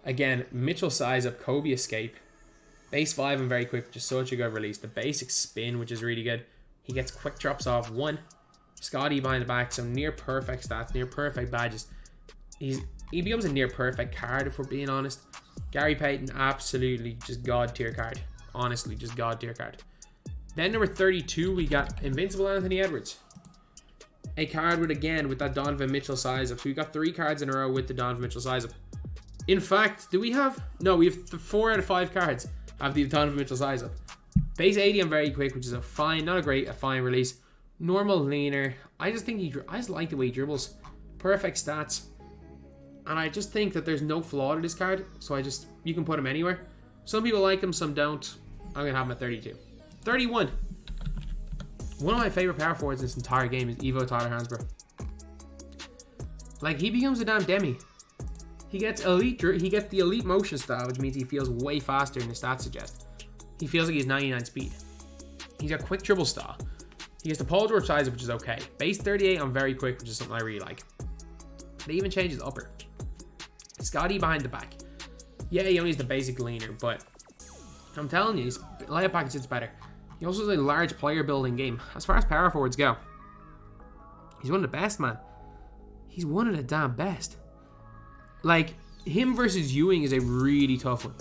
Again, Mitchell size up, Kobe escape. Base 5 and very quick, which is such a good release. The basic spin, which is really good. He gets quick drops off 1. Scotty behind the back, so near perfect stats, near perfect badges. He becomes a near perfect card if we're being honest. Gary Payton, absolutely just god tier card. Honestly, just god tier card. Then number 32, we got Invincible Anthony Edwards. A card with that Donovan Mitchell size up. So we got 3 cards in a row with the Donovan Mitchell size up. In fact, we have 4 out of 5 cards have the Donovan Mitchell size up. Base 80 and very quick, which is a fine release. Normal leaner. I just like the way he dribbles. Perfect stats. And I just think that there's no flaw to this card. So you can put him anywhere. Some people like him, some don't. I'm going to have him at 32. 31. One of my favorite power forwards in this entire game is Evo Tyler Hansbrough. Like, he becomes a damn demi. He gets the elite motion style, which means he feels way faster than his stats suggest. He feels like he's 99 speed. He's got quick dribble style. He gets the Paul George size, which is okay. Base 38 on very quick, which is something I really like. They even change his upper. Scotty behind the back. Yeah, he only has the basic leaner, but I'm telling you, his layup package is better. He also has a large player building game. As far as power forwards go, he's one of the best, man. He's one of the damn best. Like, him versus Ewing is a really tough one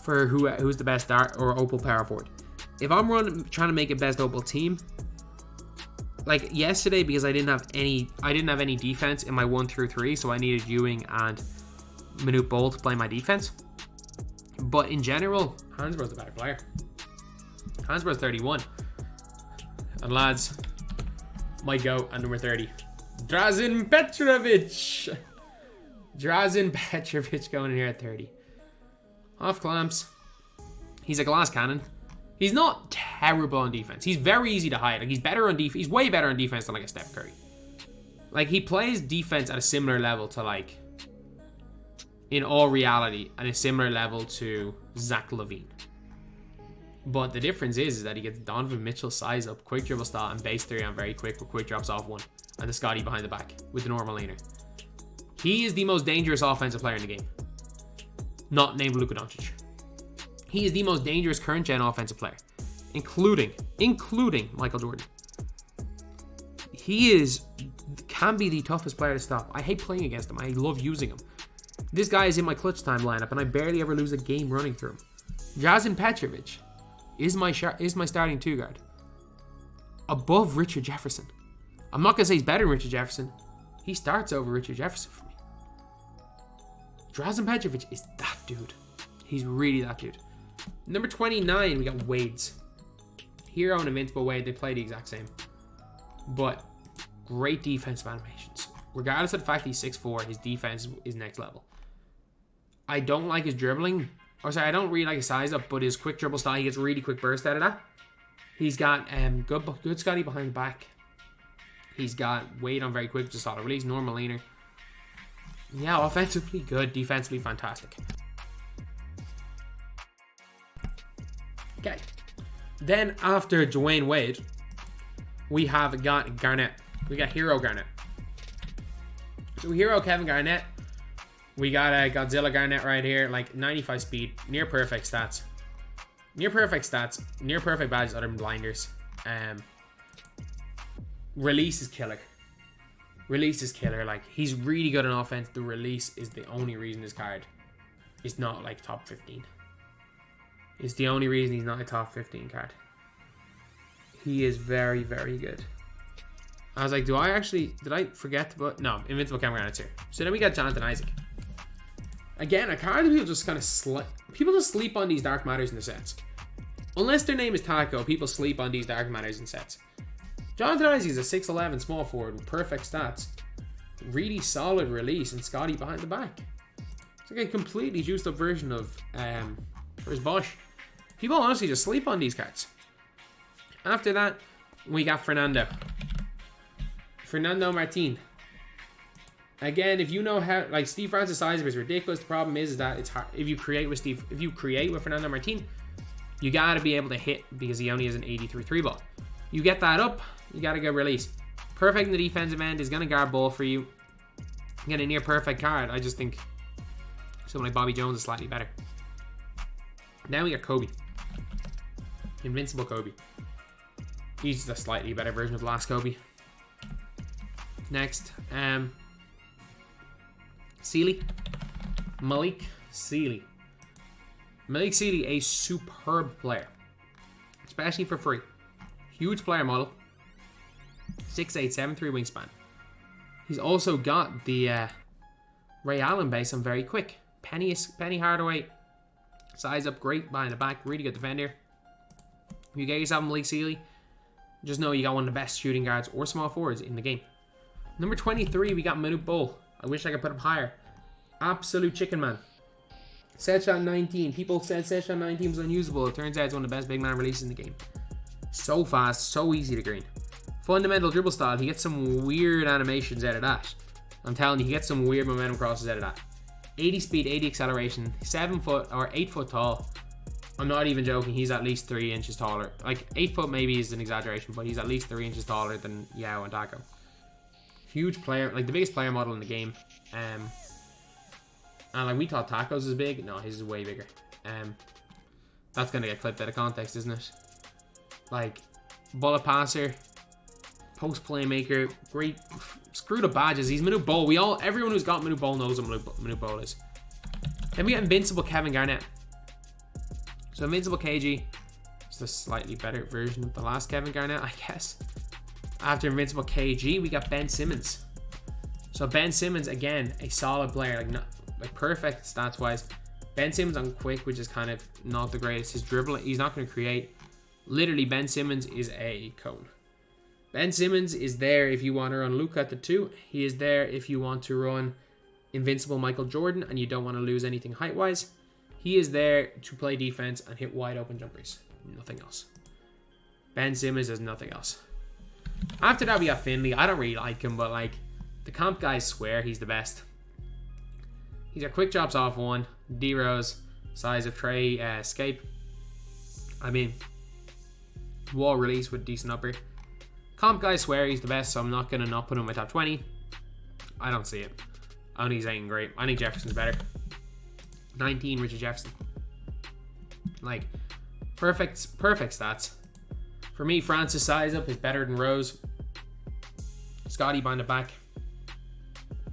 for who's the best Dart or Opel power forward. If I'm trying to make a best Opel team, like yesterday, because I didn't have any defense in my 1 through 3, so I needed Ewing and Manute Bol to play my defense. But in general, Hansbrough's the better player. Hansbrough's 31. And lads, might go at number 30. Drazen Petrovic. Drazen Petrovic going in here at 30. Off clamps. He's a glass cannon. He's not terrible on defense. He's very easy to hide. Like, he's better on defense. He's way better on defense than like a Steph Curry. Like, he plays defense at a similar level to, like, in all reality, at a similar level to Zach Levine. But the difference is that he gets Donovan Mitchell size up, quick dribble style, and base 3 on very quick with quick drops off 1. And the Scotty behind the back with the normal laner. He is the most dangerous offensive player in the game. Not named Luca Doncic. He is the most dangerous current gen offensive player. Including Michael Jordan. He can be the toughest player to stop. I hate playing against him. I love using him. This guy is in my clutch time lineup, and I barely ever lose a game running through him. Drazen Petrovic is my starting 2 guard. Above Richard Jefferson. I'm not going to say he's better than Richard Jefferson. He starts over Richard Jefferson for me. Drazen Petrovic is that dude. He's really that dude. Number 29, we got Wade's. Hero and Invincible Wade, they play the exact same. But great defensive animations. Regardless of the fact he's 6'4", his defense is next level. I don't like his dribbling. I don't really like his size up, but his quick dribble style, he gets really quick burst out of that. He's got good Scotty behind the back. He's got Wade on very quick, just solid release, normal laner. Yeah, offensively good, defensively fantastic. Okay. Then after Dwyane Wade, we have got Garnet. We got Hero Garnet. So Hero Kevin Garnett. We got a Godzilla Garnet right here, like 95 speed, near perfect stats. Near perfect badges other than blinders. Release is killer. Like, he's really good on offense. The release is the only reason this card is not like top 15. It's the only reason he's not a top 15 card. He is very, very good. I was like, did I forget to put, no, Invincible Kemp Garnet's here. So then we got Jonathan Isaac. Again, a card that people just kind of people just sleep on these dark matters in the sets. Unless their name is Taco, people sleep on these dark matters in sets. Jonathan Isaac is a 6'11" small forward with perfect stats. Really solid release and Scotty behind the back. It's like a completely juiced up version of where's Bosch. People honestly just sleep on these cards. After that, we got Fernando Martine. Again, if you know how, like, Steve Francis' size is ridiculous. The problem is that it's hard. If you create with Fernando Martine, you gotta be able to hit because he only has an 83 3-ball. You get that up, you gotta go release. Perfect in the defensive end is gonna guard ball for you. Get a near perfect card. I just think someone like Bobby Jones is slightly better. Then we got Kobe. Invincible Kobe. He's the slightly better version of last Kobe. Next, Malik Sealy, a superb player, especially for free. Huge player model, 6'8", 7'3" wingspan. He's also got the Ray Allen base on very quick. Penny Hardaway, size up great behind the back, really good defender. If you get yourself Malik Sealy, just know you got one of the best shooting guards or small forwards in the game. Number 23, we got Manu Ginobili. I wish I could put him higher. Absolute chicken man. Set shot 19. People said set shot 19 was unusable. It turns out it's one of the best big man releases in the game. So fast, so easy to green. Fundamental dribble style. He gets some weird animations out of that. I'm telling you, he gets some weird momentum crosses out of that. 80 speed, 80 acceleration. 7 foot or 8 foot tall. I'm not even joking. He's at least 3 inches taller. Like 8 foot maybe is an exaggeration, but he's at least 3 inches taller than Yao and Taco. Huge player, like the biggest player model in the game. And like we thought Taco's is big. No, his is way bigger. That's gonna get clipped out of context, isn't it? Like, bullet passer, post playmaker, great. Screw the badges. He's Manu Ginobili. Everyone who's got Manu Ginobili knows what Manu Ginobili is. Then we got Invincible Kevin Garnett. So Invincible KG is a slightly better version of the last Kevin Garnett, I guess. After Invincible KG, we got Ben Simmons. So Ben Simmons, again, a solid player, like perfect stats wise. Ben Simmons on quick, which is kind of not the greatest. His dribbling, he's not going to create Literally, Ben Simmons is a cone. Ben Simmons is there if you want to run Luca at the 2. He is there if you want to run Invincible Michael Jordan and you don't want to lose anything height-wise. He is there to play defense and hit wide-open jumpers. Nothing else. Ben Simmons is nothing else. After that, we got Finley. I don't really like him, but like the comp guys swear he's the best. He's got quick chops off one, D-Rose, size of tray, escape. I mean, wall release with decent upper. Comp guys swear he's the best, so I'm not going to not put him in my top 20. I don't see it. I don't think he's anything great. I think Jefferson's better. 19, Richard Jefferson. Like, perfect stats. For me, Francis size up is better than Rose. Scotty behind the back.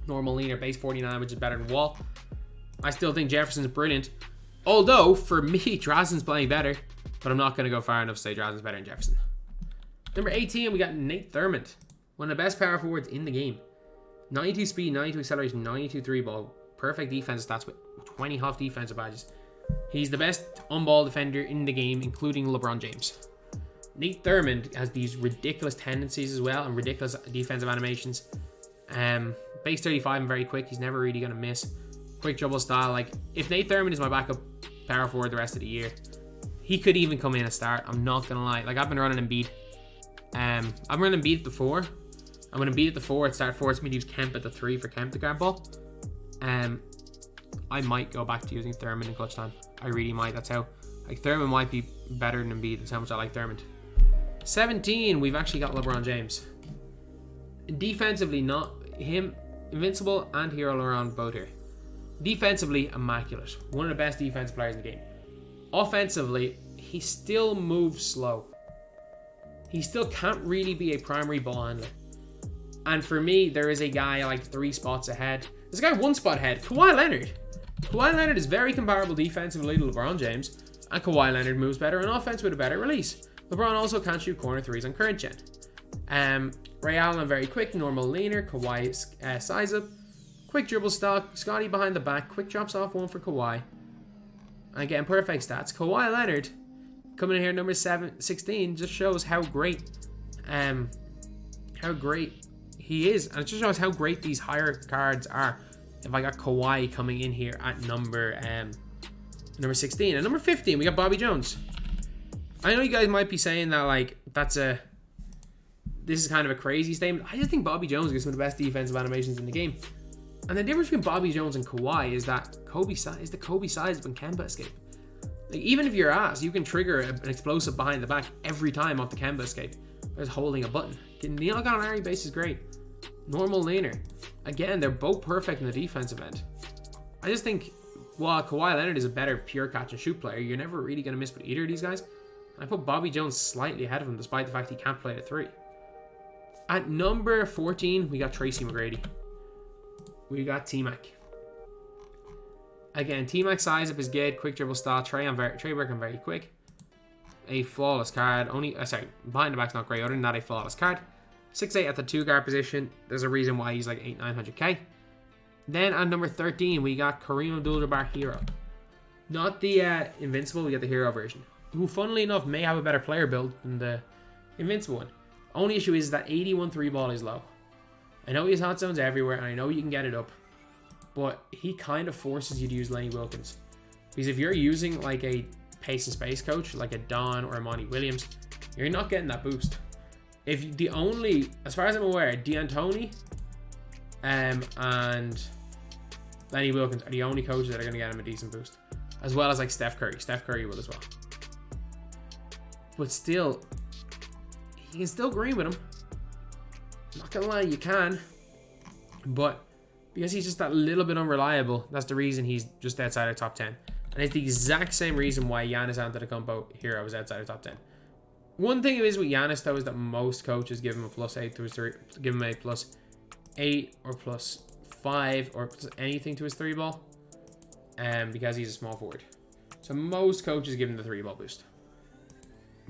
Normal leaner, base 49, which is better than Wall. I still think Jefferson's brilliant. Although, for me, Drazen's playing better. But I'm not going to go far enough to say Drazen's better than Jefferson. Number 18, we got Nate Thurmond. One of the best power forwards in the game. 92 speed, 92 acceleration, 92 3 ball. Perfect defense stats with 20 half defensive badges. He's the best on-ball defender in the game, including LeBron James. Nate Thurmond has these ridiculous tendencies as well and ridiculous defensive animations. Base 35 and very quick. He's never really going to miss. Quick dribble style. Like, if Nate Thurmond is my backup power forward the rest of the year, he could even come in and start. I'm not going to lie. Like, I've been running Embiid. I'm running Embiid at the 4. I'm going to beat at the 4 and start forcing me to use Kemp at the 3 for Kemp to grab ball. I might go back to using Thurmond in clutch time. I really might. That's how. Like, Thurmond might be better than Embiid. That's how much I like Thurmond. 17, we've actually got LeBron James. Defensively, not him. Invincible and Hero Laurent both here. Defensively, immaculate. One of the best defensive players in the game. Offensively, he still moves slow. He still can't really be a primary ball handler. And for me, there is a guy like 3 spots ahead. There's a guy 1 spot ahead. Kawhi Leonard. Kawhi Leonard is very comparable defensively to LeBron James. And Kawhi Leonard moves better on offense with a better release. LeBron also can't shoot corner 3s on current gen. Ray Allen very quick, normal leaner. Kawhi size up. Quick dribble stock. Scotty behind the back. Quick drops off one for Kawhi. And getting perfect stats. Kawhi Leonard coming in here number 16 just shows how great he is. And it just shows how great these higher cards are. If I got Kawhi coming in here at number 16. And number 15, we got Bobby Jones. I know you guys might be saying that, like, this is kind of a crazy statement. I just think Bobby Jones is one of the best defensive animations in the game. And the difference between Bobby Jones and Kawhi is that the Kobe size and Kemba escape. Like, even if you're ass, you can trigger an explosive behind the back every time off the Kemba escape. Just holding a button. Neil Gallinari base is great. Normal laner. Again, they're both perfect in the defensive end. I just think while Kawhi Leonard is a better pure catch and shoot player, you're never really going to miss with either of these guys. I put Bobby Jones slightly ahead of him despite the fact he can't play at 3. At number 14, we got Tracy McGrady. We got T-Mac. Again, T-Mac size up is good. Quick dribble style. Trey Burke very quick. A flawless card. Behind the back's not great. Other than that, a flawless card. 6'8" at the 2 guard position. There's a reason why he's like 900k. Then at number 13, we got Kareem Abdul-Jabbar Hero. Not the Invincible, we get the Hero version. Who, funnily enough, may have a better player build than the Invincible one. Only issue is that 81 3 ball is low. I know he has hot zones everywhere, and I know you can get it up. But he kind of forces you to use Lenny Wilkins. Because if you're using like a pace and space coach, like a Don or a Monty Williams, you're not getting that boost. As far as I'm aware, D'Antoni and Lenny Wilkins are the only coaches that are going to get him a decent boost. As well as like Steph Curry. Steph Curry will as well. But still, you can still green with him. I'm not going to lie, you can. But because he's just that little bit unreliable, that's the reason he's just outside of top 10. And it's the exact same reason why Giannis Antetokounmpo Hero was outside of top 10. One thing is with Giannis, though, is that most coaches give him a +8 to his 3, give him a +8 or +5 or anything to his 3 ball, because he's a small forward. So most coaches give him the 3 ball boost.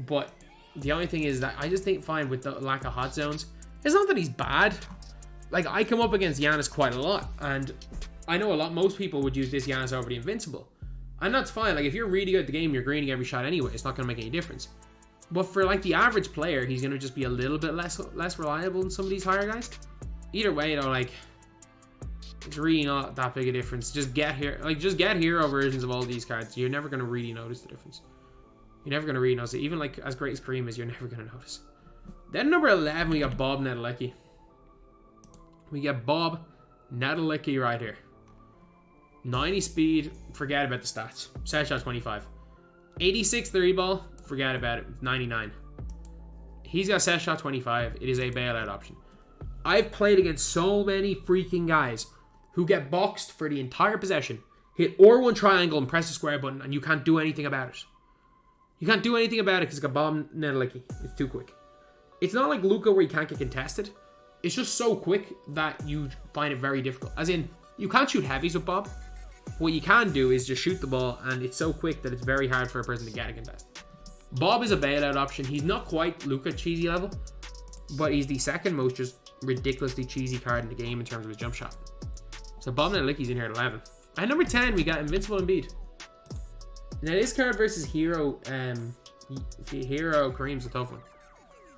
But the only thing is that I just think fine with the lack of hot zones. It's not that he's bad. Like, I come up against Giannis quite a lot, and I know most people would use this Giannis over the Invincible. And that's fine. Like, if you're really good at the game, you're greening every shot anyway. It's not going to make any difference. But for like the average player, he's going to just be a little bit less reliable than some of these higher guys. Either way, though, like, it's really not that big a difference. Just get hero versions of all these cards. You're never going to really notice the difference. You're never going to really notice it. Even like as great as Kareem is, you're never going to notice. Then number 11, we got Bob Nedelecki. We get Bob Nedelecki right here. 90 speed, forget about the stats. Set shot 25. 86 3 ball, forget about it. 99. He's got set shot 25. It is a bailout option. I've played against so many freaking guys who get boxed for the entire possession, hit R1 triangle and press the square button, and you can't do anything about it. You can't do anything about it because it's got Bob Nedelecki. It's too quick. It's not like Luca where you can't get contested. It's just so quick that you find it very difficult. As in, you can't shoot heavies with Bob. What you can do is just shoot the ball, and it's so quick that it's very hard for a person to get a contest. Bob is a bailout option. He's not quite Luca cheesy level, but he's the second most just ridiculously cheesy card in the game in terms of his jump shot. So Bob Nedelecki's in here at 11. At number 10, we got Invincible Embiid. Now this card versus Hero Kareem's a tough one.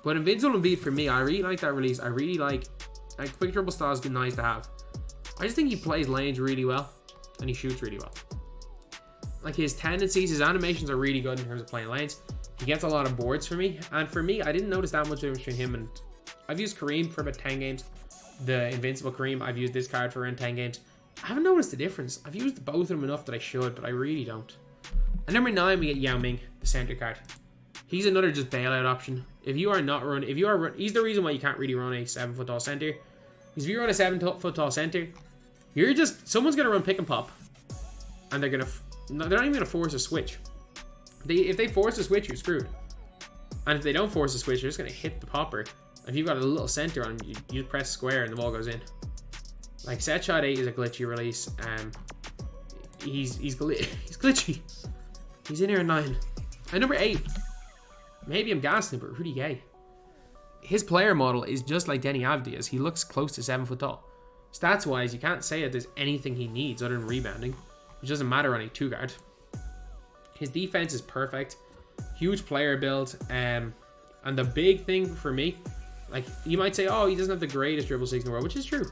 But Invincible Embiid for me, I really like that release. I really like quick dribble style is nice to have. I just think he plays lanes really well, and he shoots really well. Like his tendencies, his animations are really good in terms of playing lanes. He gets a lot of boards for me, and for me, I didn't notice that much difference between him and I've used Kareem for about 10 games. The Invincible Kareem, I've used this card for around 10 games. I haven't noticed the difference. I've used both of them enough that I should, but I really don't. At number 9, we get Yao Ming, the center card. He's another just bailout option. If you are not running, he's the reason why you can't really run a 7-foot tall center. Because if you run a 7-foot tall center, someone's gonna run pick and pop, and they're not even gonna force a switch. If they force a switch, you're screwed. And if they don't force a switch, you're just gonna hit the popper. If you've got a little center on him, you press square and the ball goes in. Like set shot 8 is a glitchy release. He's glitchy. He's in here at 9. At number 8, maybe I'm gassing it, but Rudy Gay. His player model is just like Denny Avdia's. He looks close to 7 foot tall. Stats wise, you can't say that there's anything he needs other than rebounding, which doesn't matter on a 2 guard. His defense is perfect. Huge player build. And the big thing for me, like you might say, oh, he doesn't have the greatest dribble six in the world, which is true.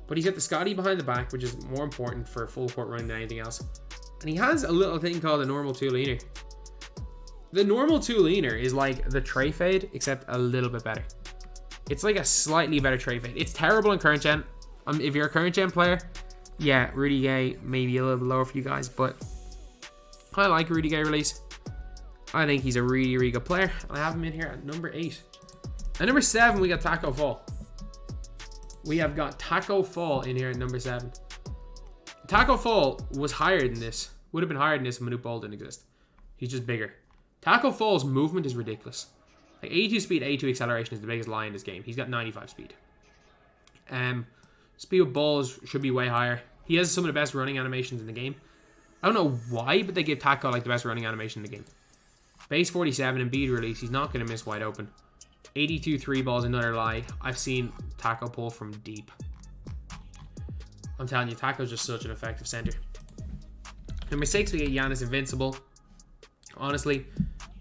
But he's got the Scotty behind the back, which is more important for full court running than anything else. And he has a little thing called a normal 2-leaner. The normal 2-leaner is like the tray fade, except a little bit better. It's like a slightly better tray fade. It's terrible in current gen. If you're a current gen player, yeah, Rudy Gay maybe a little bit lower for you guys, but I like Rudy Gay release. I think he's a really, really good player. I have him in here at number 8. At number 7, we got Taco Fall. We have got Taco Fall in here at number 7. Taco Fall was higher than this. Would have been higher than this if Manu Ball didn't exist. He's just bigger. Taco Fall's movement is ridiculous. Like 82 speed, 82 acceleration is the biggest lie in this game. He's got 95 speed. Speed with balls should be way higher. He has some of the best running animations in the game. I don't know why, but they give Taco like the best running animation in the game. Base 47 and Embiid release. He's not going to miss wide open. 82 3 balls, another lie. I've seen Taco pull from deep. I'm telling you, Taco's just such an effective center. Number 6, we get Giannis Invincible. Honestly,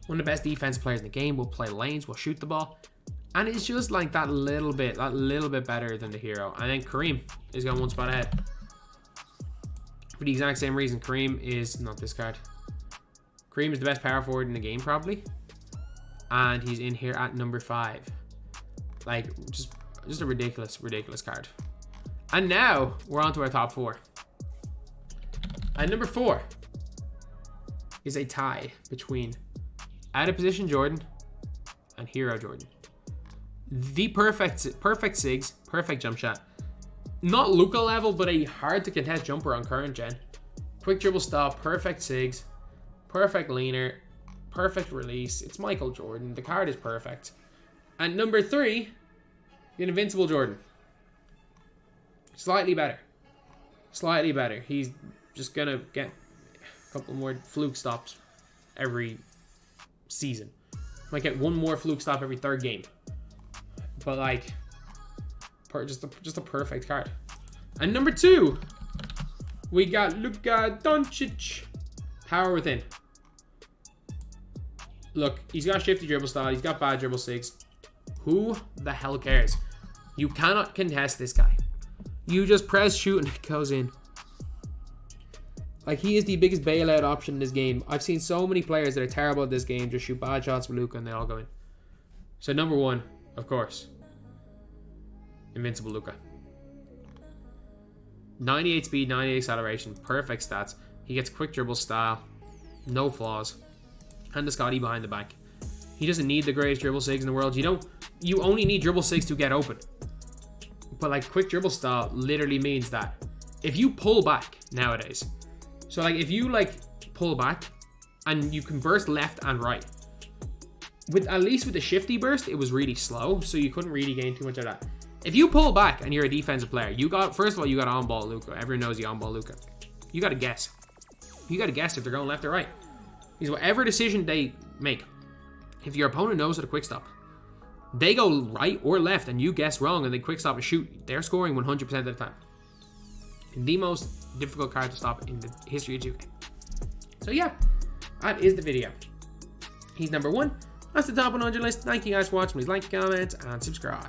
one of the best defense players in the game. Will play lanes, will shoot the ball. And it's just like that little bit better than the hero. I think Kareem is going one spot ahead. For the exact same reason, Kareem is not this card. Kareem is the best power forward in the game, probably. And he's in here at number 5. Like, just a ridiculous card. And now, we're on to our top 4. At number 4 is a tie between out of position Jordan and hero Jordan. The perfect SIGs, perfect jump shot. Not Luca level, but a hard to contest jumper on current gen. Quick dribble stop, perfect SIGs, perfect leaner, perfect release. It's Michael Jordan. The card is perfect. And number 3, an Invincible Jordan. Slightly better. He's just gonna get a couple more fluke stops every season. Might get one more fluke stop every 3rd game. But like, just a perfect card. And number 2, we got Luca Doncic. Power Within. look, he's got shifty dribble style. He's got bad dribble sigs. Who the hell cares? You cannot contest this guy. You just press shoot and it goes in. Like, he is the biggest bailout option in this game. I've seen so many players that are terrible at this game just shoot bad shots with Luca and they all go in. So number one, of course, Invincible Luca. 98 speed, 98 acceleration, perfect stats. He gets quick dribble style, no flaws, and the Scotty behind the back. He doesn't need the greatest dribble sigs in the world. You only need dribble sigs to get open. But like, quick dribble style literally means that if you pull back nowadays, so like if you like pull back and you can burst left and right, at least with the shifty burst, it was really slow, so you couldn't really gain too much of that. If you pull back and you're a defensive player, first of all, you got on-ball Luca. Everyone knows you on-ball Luca. You got to guess. You got to guess if they're going left or right. Because whatever decision they make, if your opponent knows how to quick stop, they go right or left and you guess wrong and they quick stop and shoot, they're scoring 100% of the time. The most difficult card to stop in the history of 2K. So yeah, that is the video. He's number one. That's the top 100 list. Thank you guys for watching. Please like, comment, and subscribe.